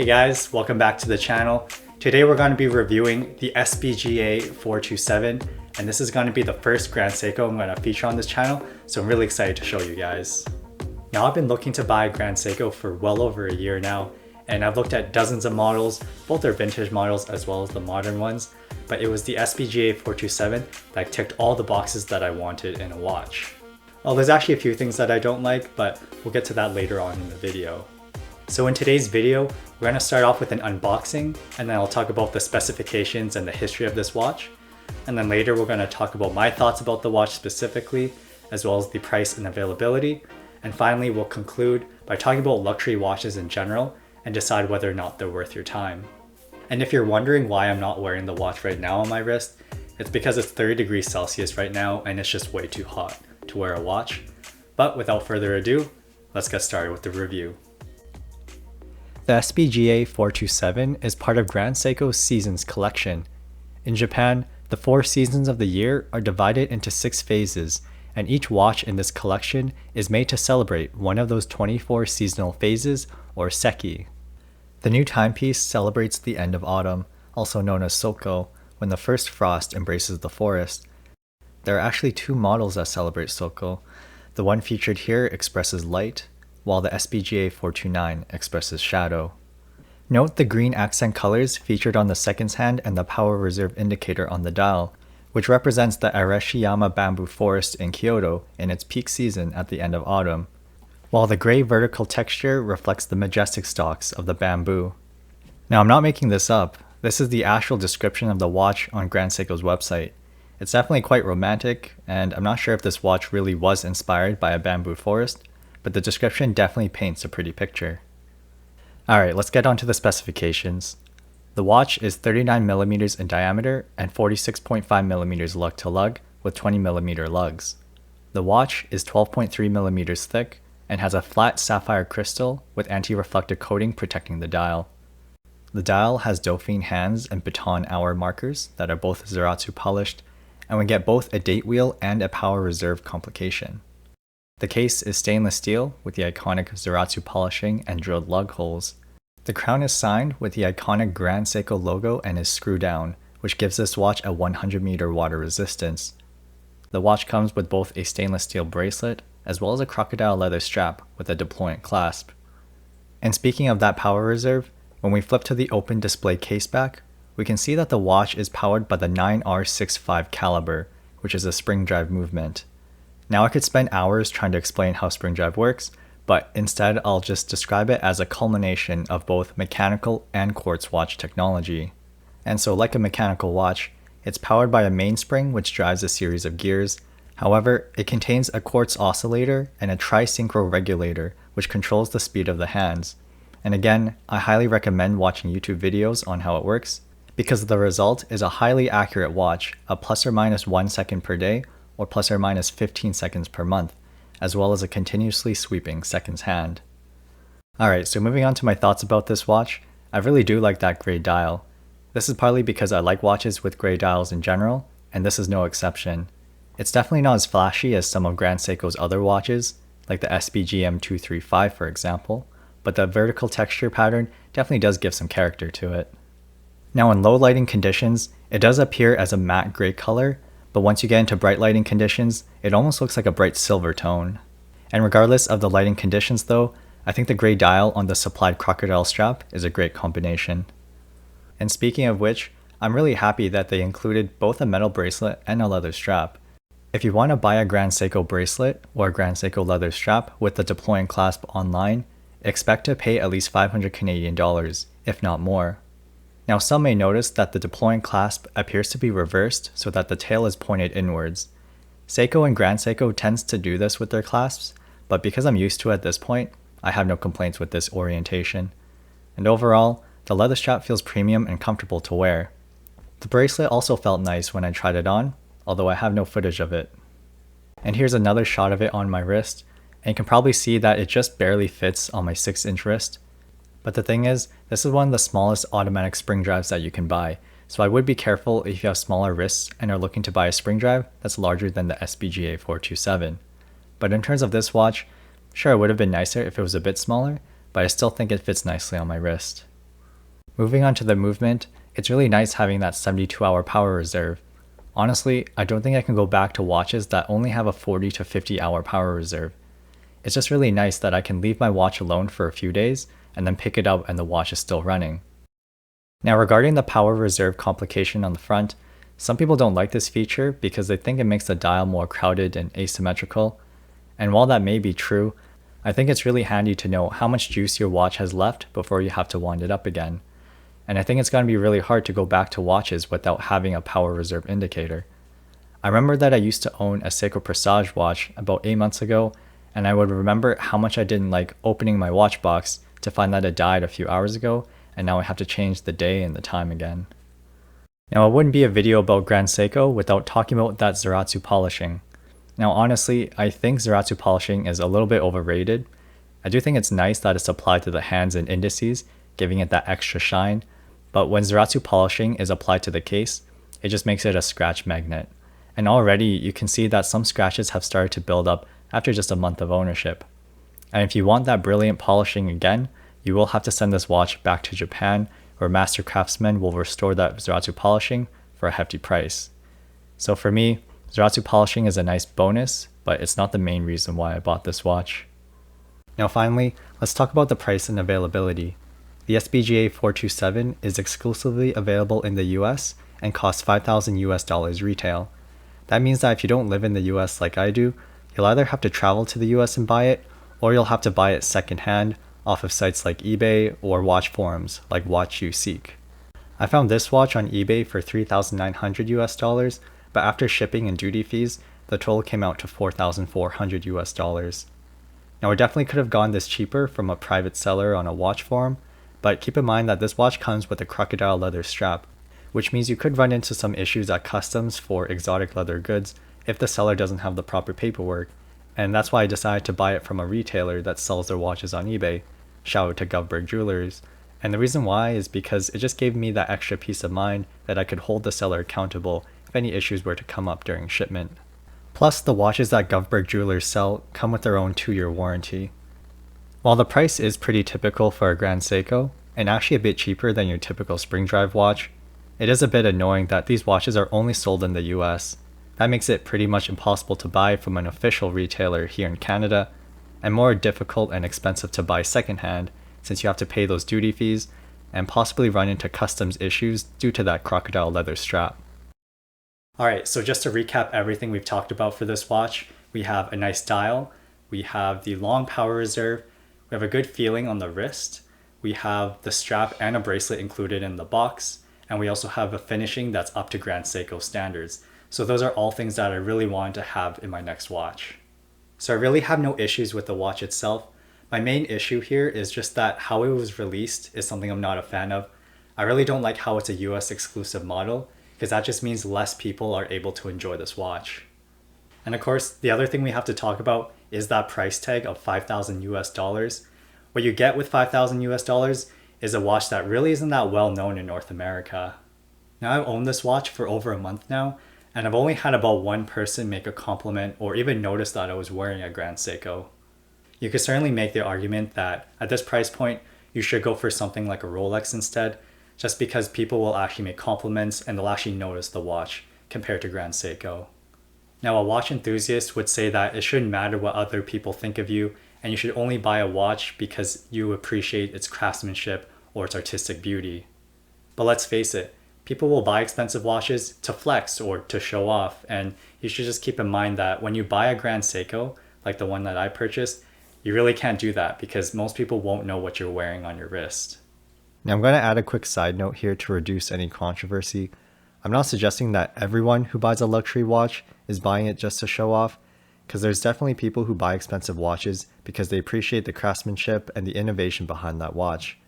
Hey guys, welcome back to the channel. Today we're going to be reviewing the SBGA427, and this is going to be the first Grand Seiko I'm going to feature on this channel, so I'm really excited to show you guys. Now I've been looking to buy a Grand Seiko for well over a year now, and I've looked at dozens of models, both their vintage models as well as the modern ones, but it was the SBGA427 that ticked all the boxes that I wanted in a watch. Well, there's actually a few things that I don't like, but we'll get to that later on in the video. So in today's video, we're going to start off with an unboxing, and then I'll talk about the specifications and the history of this watch. And then later we're going to talk about my thoughts about the watch specifically, as well as the price and availability. And finally, we'll conclude by talking about luxury watches in general and decide whether or not they're worth your time. And if you're wondering why I'm not wearing the watch right now on my wrist, it's because it's 30 degrees Celsius right now and it's just way too hot to wear a watch. But without further ado, let's get started with the review. The SBGA427 is part of Grand Seiko's Seasons collection. In Japan, the 4 seasons of the year are divided into 6 phases, and each watch in this collection is made to celebrate one of those 24 seasonal phases, or seki. The new timepiece celebrates the end of autumn, also known as Soko, when the first frost embraces the forest. There are actually 2 models that celebrate Soko. The one featured here expresses light, while the SBGA429 expresses shadow. Note the green accent colors featured on the seconds hand and the power reserve indicator on the dial, which represents the Arashiyama bamboo forest in Kyoto in its peak season at the end of autumn, while the gray vertical texture reflects the majestic stalks of the bamboo. Now I'm not making this up, this is the actual description of the watch on Grand Seiko's website. It's definitely quite romantic, and I'm not sure if this watch really was inspired by a bamboo forest, but the description definitely paints a pretty picture. Alright, let's get on to the specifications. The watch is 39mm in diameter and 46.5mm lug to lug with 20mm lugs. The watch is 12.3mm thick and has a flat sapphire crystal with anti-reflective coating protecting the dial. The dial has Dauphine hands and baton hour markers that are both zaratsu polished, and we get both a date wheel and a power reserve complication. The case is stainless steel with the iconic zaratsu polishing and drilled lug holes. The crown is signed with the iconic Grand Seiko logo and is screw down, which gives this watch a 100-meter water resistance. The watch comes with both a stainless steel bracelet as well as a crocodile leather strap with a deployant clasp. And speaking of that power reserve, when we flip to the open display case back, we can see that the watch is powered by the 9R65 caliber, which is a spring drive movement. Now I could spend hours trying to explain how spring drive works, but instead I'll just describe it as a culmination of both mechanical and quartz watch technology. And so like a mechanical watch, it's powered by a mainspring which drives a series of gears. However, it contains a quartz oscillator and a tri-synchro regulator which controls the speed of the hands. And again, I highly recommend watching YouTube videos on how it works, because the result is a highly accurate watch, a plus or minus 1 second per day, or plus or minus 15 seconds per month, as well as a continuously sweeping seconds hand. Alright, so moving on to my thoughts about this watch, I really do like that gray dial. This is partly because I like watches with gray dials in general, and this is no exception. It's definitely not as flashy as some of Grand Seiko's other watches, like the SBGM235 for example, but the vertical texture pattern definitely does give some character to it. Now in low lighting conditions, it does appear as a matte gray color, but once you get into bright lighting conditions, it almost looks like a bright silver tone. And regardless of the lighting conditions though, I think the gray dial on the supplied crocodile strap is a great combination. And speaking of which, I'm really happy that they included both a metal bracelet and a leather strap. If you want to buy a Grand Seiko bracelet or a Grand Seiko leather strap with the deploying clasp online, expect to pay at least 500 Canadian dollars, if not more. Now some may notice that the deploying clasp appears to be reversed so that the tail is pointed inwards. Seiko and Grand Seiko tends to do this with their clasps, but because I'm used to it at this point, I have no complaints with this orientation. And overall, the leather strap feels premium and comfortable to wear. The bracelet also felt nice when I tried it on, although I have no footage of it. And here's another shot of it on my wrist, and you can probably see that it just barely fits on my 6-inch wrist. But the thing is, this is one of the smallest automatic spring drives that you can buy, so I would be careful if you have smaller wrists and are looking to buy a spring drive that's larger than the SBGA427. But in terms of this watch, sure it would have been nicer if it was a bit smaller, but I still think it fits nicely on my wrist. Moving on to the movement, it's really nice having that 72-hour power reserve. Honestly, I don't think I can go back to watches that only have a 40 to 50-hour power reserve. It's just really nice that I can leave my watch alone for a few days and then pick it up and the watch is still running. Now regarding the power reserve complication on the front, some people don't like this feature because they think it makes the dial more crowded and asymmetrical. And while that may be true, I think it's really handy to know how much juice your watch has left before you have to wind it up again. And I think it's going to be really hard to go back to watches without having a power reserve indicator. I remember that I used to own a Seiko Presage watch about 8 months ago, and I would remember how much I didn't like opening my watch box to find that it died a few hours ago, and now I have to change the day and the time again. Now it wouldn't be a video about Grand Seiko without talking about that zaratsu polishing. Now honestly, I think zaratsu polishing is a little bit overrated. I do think it's nice that it's applied to the hands and indices, giving it that extra shine, but when zaratsu polishing is applied to the case, it just makes it a scratch magnet. And already you can see that some scratches have started to build up after just a month of ownership. And if you want that brilliant polishing again, you will have to send this watch back to Japan, where master craftsmen will restore that zaratsu polishing for a hefty price. So for me, zaratsu polishing is a nice bonus, but it's not the main reason why I bought this watch. Now finally, let's talk about the price and availability. The SBGA427 is exclusively available in the US and costs $5,000 retail. That means that if you don't live in the US like I do, you'll either have to travel to the US and buy it, or you'll have to buy it secondhand off of sites like eBay or watch forums like Watch You Seek. I found this watch on eBay for $3,900, but after shipping and duty fees, the total came out to $4,400. Now I definitely could have gotten this cheaper from a private seller on a watch forum, but keep in mind that this watch comes with a crocodile leather strap, which means you could run into some issues at customs for exotic leather goods if the seller doesn't have the proper paperwork, and that's why I decided to buy it from a retailer that sells their watches on eBay. Shout out to Govberg Jewelers. And the reason why is because it just gave me that extra peace of mind that I could hold the seller accountable if any issues were to come up during shipment. Plus, the watches that Govberg Jewelers sell come with their own 2-year warranty. While the price is pretty typical for a Grand Seiko, and actually a bit cheaper than your typical spring drive watch, it is a bit annoying that these watches are only sold in the US. That makes it pretty much impossible to buy from an official retailer here in Canada, and more difficult and expensive to buy secondhand since you have to pay those duty fees and possibly run into customs issues due to that crocodile leather strap. Alright, so just to recap everything we've talked about for this watch, we have a nice dial, we have the long power reserve, we have a good feeling on the wrist, we have the strap and a bracelet included in the box, and we also have a finishing that's up to Grand Seiko standards. So those are all things that I really wanted to have in my next watch. So I really have no issues with the watch itself. My main issue here is just that how it was released is something I'm not a fan of. I really don't like how it's a US exclusive model, because that just means less people are able to enjoy this watch. And of course, the other thing we have to talk about is that price tag of $5,000. What you get with $5,000 is a watch that really isn't that well known in North America. Now I've owned this watch for over a month now, and I've only had about one person make a compliment or even notice that I was wearing a Grand Seiko. You could certainly make the argument that at this price point, you should go for something like a Rolex instead, just because people will actually make compliments and they'll actually notice the watch compared to Grand Seiko. Now a watch enthusiast would say that it shouldn't matter what other people think of you, and you should only buy a watch because you appreciate its craftsmanship or its artistic beauty. But let's face it, people will buy expensive watches to flex or to show off, and you should just keep in mind that when you buy a Grand Seiko, like the one that I purchased, you really can't do that because most people won't know what you're wearing on your wrist. Now I'm going to add a quick side note here to reduce any controversy. I'm not suggesting that everyone who buys a luxury watch is buying it just to show off, because there's definitely people who buy expensive watches because they appreciate the craftsmanship and the innovation behind that watch.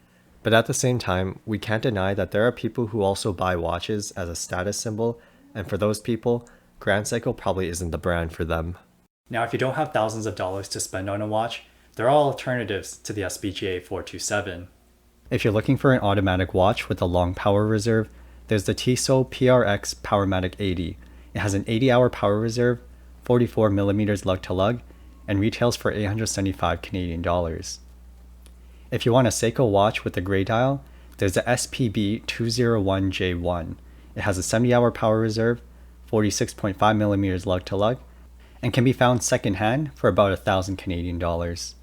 But at the same time, we can't deny that there are people who also buy watches as a status symbol, and for those people, Grand Seiko probably isn't the brand for them. Now if you don't have thousands of dollars to spend on a watch, there are alternatives to the SBGA427. If you're looking for an automatic watch with a long power reserve, there's the Tissot PRX Powermatic 80. It has an 80-hour power reserve, 44mm lug-to-lug, and retails for 875 Canadian dollars. If you want a Seiko watch with a gray dial, there's the SPB201J1. It has a 70-hour power reserve, 46.5 millimeters lug to lug, and can be found secondhand for about 1,000 Canadian dollars.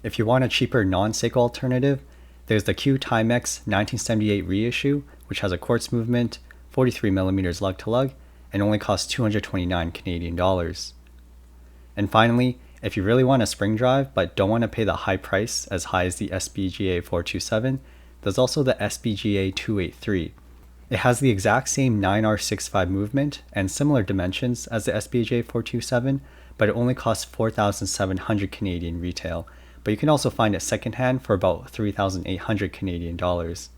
If you want a cheaper non-Seiko alternative, there's the Q-Timex 1978 reissue, which has a quartz movement, 43 millimeters lug to lug, and only costs 229 Canadian dollars. And finally, if you really want a spring drive but don't want to pay the high price as high as the SBGA427, there's also the SBGA283. It has the exact same 9R65 movement and similar dimensions as the SBGA427, but it only costs 4,700 Canadian retail, but you can also find it secondhand for about 3,800 Canadian dollars.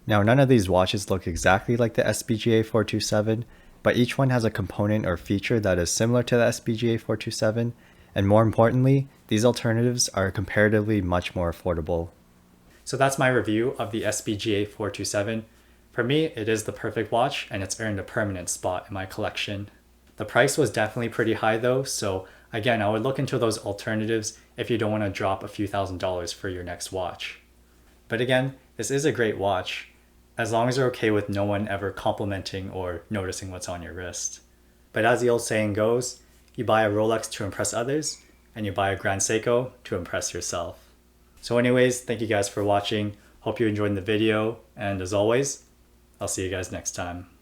Now, none of these watches look exactly like the SBGA427, but each one has a component or feature that is similar to the SBGA427, and more importantly, these alternatives are comparatively much more affordable. So that's my review of the SBGA427. For me, it is the perfect watch and it's earned a permanent spot in my collection. The price was definitely pretty high though, so again, I would look into those alternatives if you don't want to drop a few $1,000s for your next watch. But again, this is a great watch, as long as you're okay with no one ever complimenting or noticing what's on your wrist. But as the old saying goes, you buy a Rolex to impress others, and you buy a Grand Seiko to impress yourself. So anyways, thank you guys for watching. Hope you enjoyed the video, and as always, I'll see you guys next time.